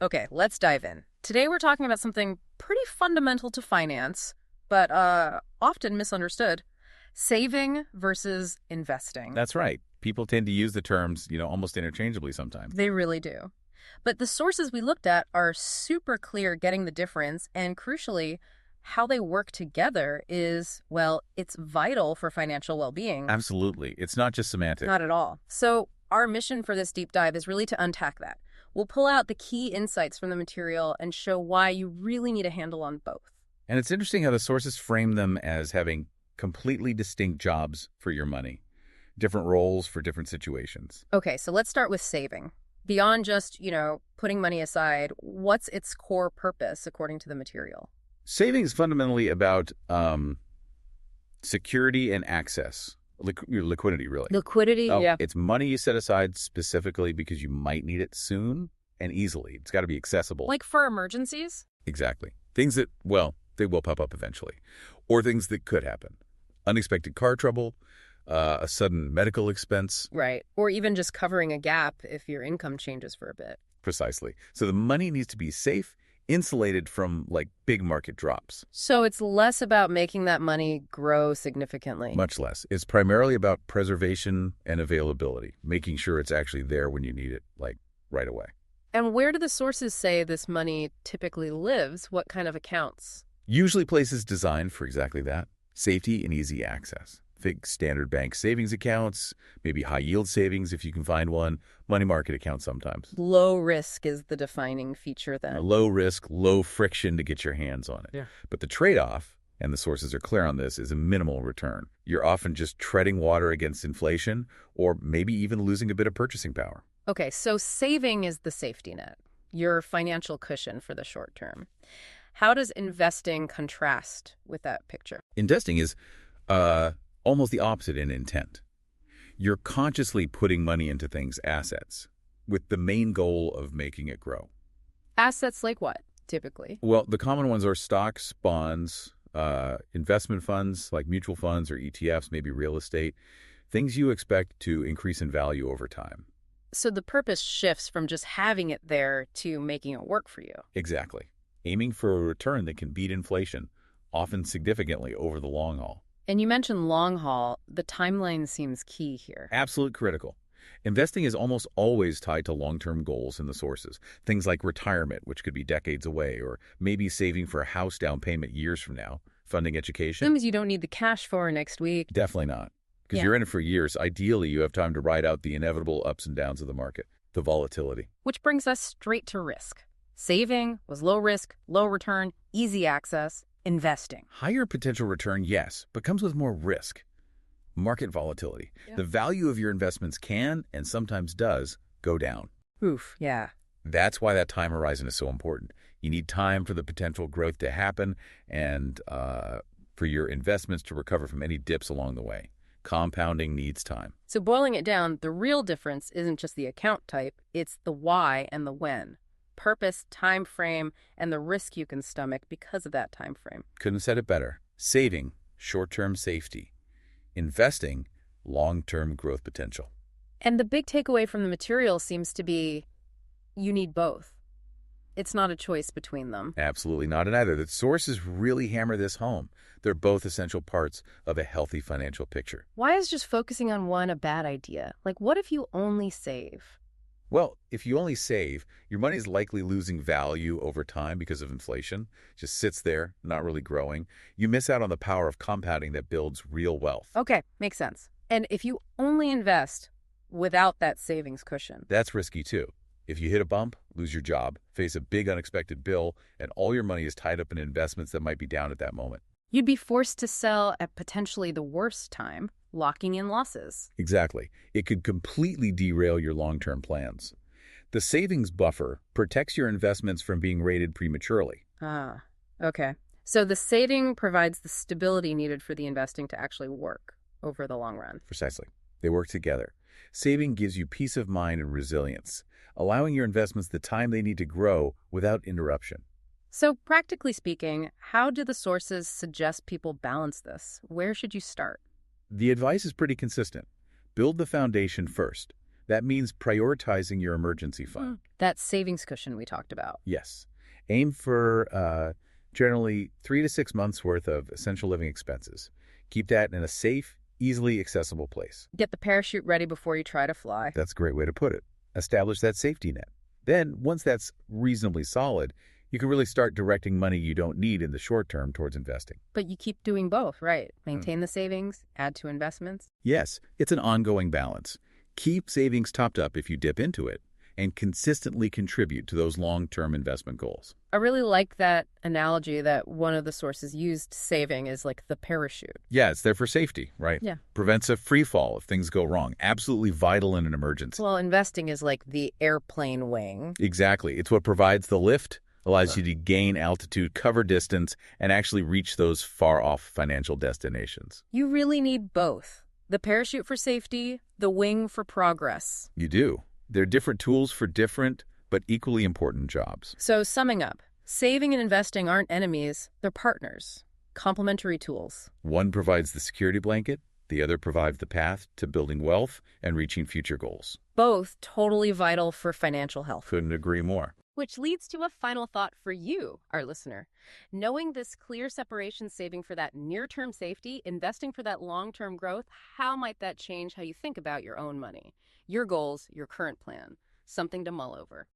Okay, let's dive in. Today we're talking about something pretty fundamental to finance, but often misunderstood. Saving versus investing. That's right. People tend to use the terms, almost interchangeably sometimes. They really do. But the sources we looked at are super clear getting the difference, and crucially, how they work together is, well, it's vital for financial well-being. Absolutely. It's not just semantic. Not at all. So our mission for this deep dive is really to unpack that. We'll pull out the key insights from the material and show why you really need a handle on both. And it's interesting how the sources frame them as having completely distinct jobs for your money, different roles for different situations. Okay, so let's start with saving. Beyond just, putting money aside, what's its core purpose according to the material? Saving is fundamentally about security and access. Liquidity, really. Liquidity, Oh, yeah. it's money you set aside specifically because you might need it soon and easily. It's got to be accessible. Like for emergencies? Exactly. Things that, well, they will pop up eventually. Or things that could happen. Unexpected car trouble, a sudden medical expense. Right. Or even just covering a gap if your income changes for a bit. Precisely. So the money needs to be safe, insulated from, big market drops. So it's less about making that money grow significantly. Much less. It's primarily about preservation and availability, making sure it's actually there when you need it, right away. And where do the sources say this money typically lives? What kind of accounts? Usually places designed for exactly that, safety and easy access. Think standard bank savings accounts, maybe high-yield savings if you can find one, money market accounts sometimes. Low risk is the defining feature then. Low risk, low friction to get your hands on it. Yeah. But the trade-off, and the sources are clear on this, is a minimal return. You're often just treading water against inflation or maybe even losing a bit of purchasing power. Okay, so saving is the safety net, your financial cushion for the short term. How does investing contrast with that picture? Investing is almost the opposite in intent. You're consciously putting money into things, assets, with the main goal of making it grow. Assets like what, typically? Well, the common ones are stocks, bonds, investment funds like mutual funds or ETFs, maybe real estate, things you expect to increase in value over time. So the purpose shifts from just having it there to making it work for you. Exactly. Aiming for a return that can beat inflation, often significantly over the long haul. And you mentioned long haul. The timeline seems key here. Absolute critical. Investing is almost always tied to long-term goals in the sources. Things like retirement, which could be decades away, or maybe saving for a house down payment years from now, funding education. Assumes you don't need the cash for next week. Definitely not. Because Yeah. you're in it for years. Ideally, you have time to ride out the inevitable ups and downs of the market, the volatility. Which brings us straight to risk. Saving was low risk, low return, easy access. Investing. Higher potential return, yes, but comes with more risk. Market volatility. Yeah. The value of your investments can, and sometimes does, go down. Oof, yeah. That's why that time horizon is so important. You need time for the potential growth to happen and for your investments to recover from any dips along the way. Compounding needs time. So boiling it down, the real difference isn't just the account type, it's the why and the when. Purpose, time frame, and the risk you can stomach because of that time frame. Couldn't have said it better. Saving, short-term safety. Investing, long-term growth potential. And the big takeaway from the material seems to be you need both. It's not a choice between them. Absolutely not in either. The sources really hammer this home. They're both essential parts of a healthy financial picture. Why is just focusing on one a bad idea? Like, what if you only save? Well, if you only save, your money is likely losing value over time because of inflation. It just sits there, not really growing. You miss out on the power of compounding that builds real wealth. Okay, makes sense. And if you only invest without that savings cushion, That's risky too. If you hit a bump, lose your job, face a big unexpected bill, and all your money is tied up in investments that might be down at that moment. you'd be forced to sell at potentially the worst time, locking in losses. Exactly. It could completely derail your long-term plans. The savings buffer protects your investments from being rated prematurely. Ah, okay. So the saving provides the stability needed for the investing to actually work over the long run. Precisely. They work together. Saving gives you peace of mind and resilience, allowing your investments the time they need to grow without interruption. So practically speaking, how do the sources suggest people balance this? Where should you start? The advice is pretty consistent. Build the foundation first. That means prioritizing your emergency fund. That savings cushion we talked about. Yes. Aim for generally 3 to 6 months worth of essential living expenses. Keep that in a safe, easily accessible place. Get the parachute ready before you try to fly. That's a great way to put it. Establish that safety net. Then, once that's reasonably solid, you can really start directing money you don't need in the short term towards investing. But you keep doing both, right? Maintain the savings, add to investments. Yes, it's an ongoing balance. Keep savings topped up if you dip into it, and consistently contribute to those long-term investment goals. I really like that analogy that one of the sources used saving is like the parachute. Yeah, it's there for safety, right? Yeah. Prevents a free fall if things go wrong. Absolutely vital in an emergency. Well, investing is like the airplane wing. Exactly. It's what provides the lift, allows you to gain altitude, cover distance, and actually reach those far-off financial destinations. You really need both. The parachute for safety, the wing for progress. You do. They're different tools for different but equally important jobs. So summing up, saving and investing aren't enemies, they're partners, complementary tools. One provides the security blanket, the other provides the path to building wealth and reaching future goals. Both totally vital for financial health. Couldn't agree more. Which leads to a final thought for you, our listener. Knowing this clear separation, saving for that near-term safety, investing for that long-term growth, how might that change how you think about your own money, your goals, your current plan? Something to mull over.